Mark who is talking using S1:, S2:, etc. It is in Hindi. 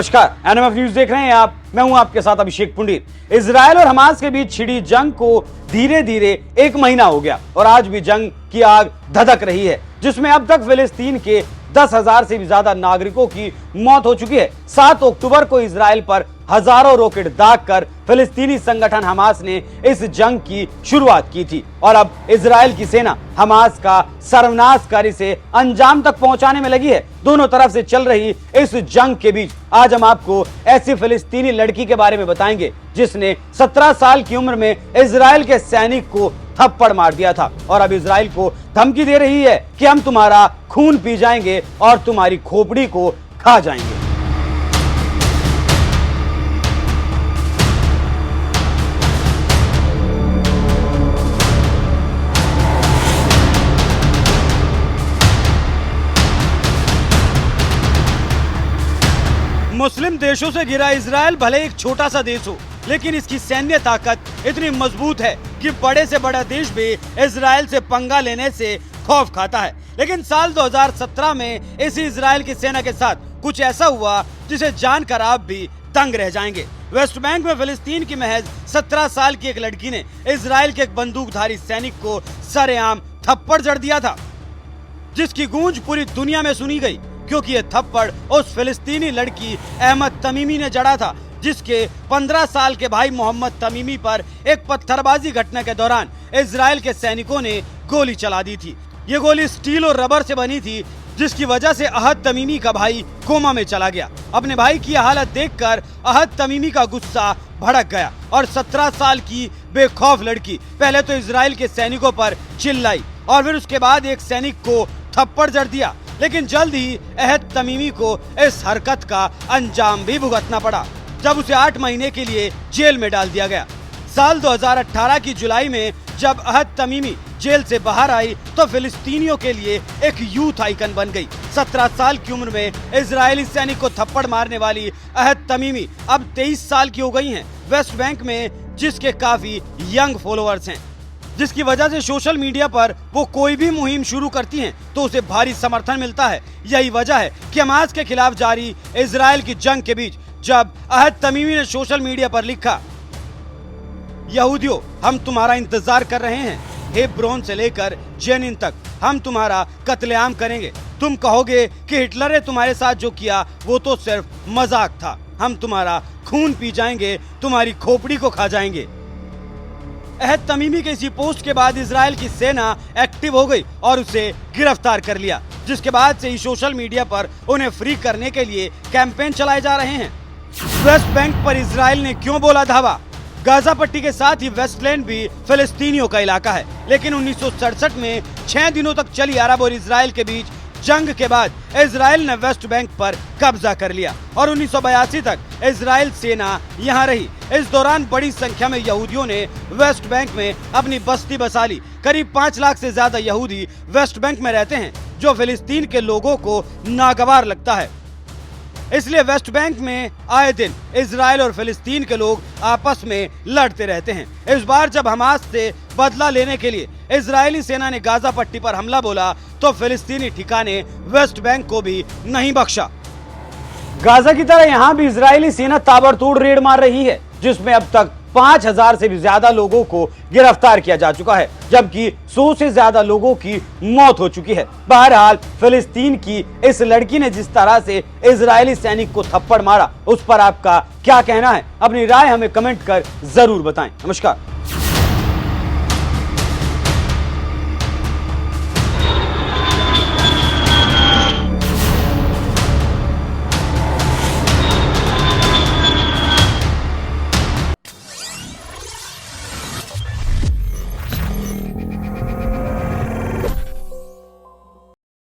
S1: नमस्कार, एनएमएफ न्यूज देख रहे हैं आप। मैं हूं आपके साथ अभिषेक पुंडीर। इजराइल और हमास के बीच छिड़ी जंग को धीरे धीरे 1 महीना हो गया और आज भी जंग की आग धधक रही है, जिसमें अब तक फिलिस्तीन के 10,000 से भी ज्यादा नागरिकों की मौत हो चुकी है। 7 अक्टूबर को इजराइल पर हजारों रॉकेट दागकर फिलिस्तीनी संगठन हमास ने इस जंग की शुरुआत की थी और अब इजराइल की सेना हमास का सर्वनाशकारी से अंजाम तक पहुंचाने में लगी है। दोनों तरफ से चल रही इस जंग के बीच आज हम आपको ऐसी फिलिस्तीनी लड़की के बारे में बताएंगे जिसने 17 साल की उम्र में इजराइल के सैनिक को थप्पड़ मार दिया था और अब इजराइल को धमकी दे रही है कि हम तुम्हारा खून पी जाएंगे और तुम्हारी खोपड़ी को खा जाएंगे। मुस्लिम देशों से घिरा इजराइल भले एक छोटा सा देश हो, लेकिन इसकी सैन्य ताकत इतनी मजबूत है कि बड़े से बड़ा देश भी इजराइल से पंगा लेने से खौफ खाता है। लेकिन साल 2017 में इसी इजराइल की सेना के साथ कुछ ऐसा हुआ जिसे जानकर आप भी दंग रह जाएंगे। वेस्ट बैंक में फिलिस्तीन की महज 17 साल की एक लड़की ने इजराइल के एक बंदूकधारी सैनिक को सरेआम थप्पड़ जड़ दिया था, जिसकी गूंज पूरी दुनिया में सुनी गई, क्योंकि ये थप्पड़ उस फिलिस्तीनी लड़की अहमद तमीमी ने जड़ा था, जिसके 15 साल के भाई मोहम्मद तमीमी पर एक पत्थरबाजी घटना के दौरान इजराइल के सैनिकों ने गोली चला दी थी। ये गोली स्टील और रबर से बनी थी, जिसकी वजह से अहद तमीमी का भाई कोमा में चला गया। अपने भाई की हालत देखकर अहद तमीमी का गुस्सा भड़क गया और 17 साल की बेखौफ लड़की पहले तो इजराइल के सैनिकों पर चिल्लाई और फिर उसके बाद एक सैनिक को थप्पड़ जड़ दिया। लेकिन जल्द ही अहद तमीमी को इस हरकत का अंजाम भी भुगतना पड़ा, जब उसे 8 महीने के लिए जेल में डाल दिया गया। साल 2018 की जुलाई में जब अहद तमीमी जेल से बाहर आई तो फिलिस्तीनियों के लिए एक यूथ आइकन बन गई। 17 साल की उम्र में इजरायली सैनिक को थप्पड़ मारने वाली अहद तमीमी अब 23 साल की हो गई हैं। वेस्ट बैंक में जिसके काफी यंग फॉलोअर्स हैं, जिसकी वजह से सोशल मीडिया पर वो कोई भी मुहिम शुरू करती हैं तो उसे भारी समर्थन मिलता है। यही वजह है कि हमास के खिलाफ जारी इजराइल की जंग के बीच जब अहद तमीमी ने सोशल मीडिया पर लिखा, यहूदियों हम तुम्हारा इंतजार कर रहे हैं, हेब्रोन से लेकर जेनिन तक हम तुम्हारा कत्लेआम करेंगे। तुम कहोगे कि हिटलर ने तुम्हारे साथ जो किया वो तो सिर्फ मजाक था, हम तुम्हारा खून पी जाएंगे, तुम्हारी खोपड़ी को खा जाएंगे। अहद तमीमी के इसी पोस्ट के बाद इजराइल की सेना एक्टिव हो गई और उसे गिरफ्तार कर लिया, जिसके बाद से ही सोशल मीडिया पर उन्हें फ्री करने के लिए कैंपेन चलाए जा रहे हैं। वेस्ट बैंक पर इजराइल ने क्यों बोला धावा? गाजा पट्टी के साथ ही वेस्टलैंड भी फिलिस्तीनियों का इलाका है, लेकिन 1967 में 6 दिनों तक चली अरब और इजराइल के बीच जंग के बाद इजराइल ने वेस्ट बैंक पर कब्जा कर लिया और 1982 तक इजराइल सेना यहां रही। इस दौरान बड़ी संख्या में यहूदियों ने वेस्ट बैंक में अपनी बस्ती बसा ली। करीब 5 लाख से ज्यादा यहूदी वेस्ट बैंक में रहते हैं, जो फिलिस्तीन के लोगों को नागवार लगता है। इसलिए वेस्ट बैंक में आए दिन इजराइल और फिलिस्तीन के लोग आपस में लड़ते रहते हैं। इस बार जब हमास से बदला लेने के लिए इजरायली सेना ने गाजा पट्टी पर हमला बोला तो फिलिस्तीनी ठिकाने वेस्ट बैंक को भी नहीं बख्शा। गाजा की तरह यहाँ भी इजरायली सेना ताबड़तोड़ रेड मार रही है, जिसमें अब तक 5,000 से भी ज्यादा लोगों को गिरफ्तार किया जा चुका है, जबकि 100 से ज्यादा लोगों की मौत हो चुकी है। बहरहाल फिलिस्तीन की इस लड़की ने जिस तरह से इजरायली सैनिक को थप्पड़ मारा, उस पर आपका क्या कहना है? अपनी राय हमें कमेंट कर जरूर बताएं। नमस्कार।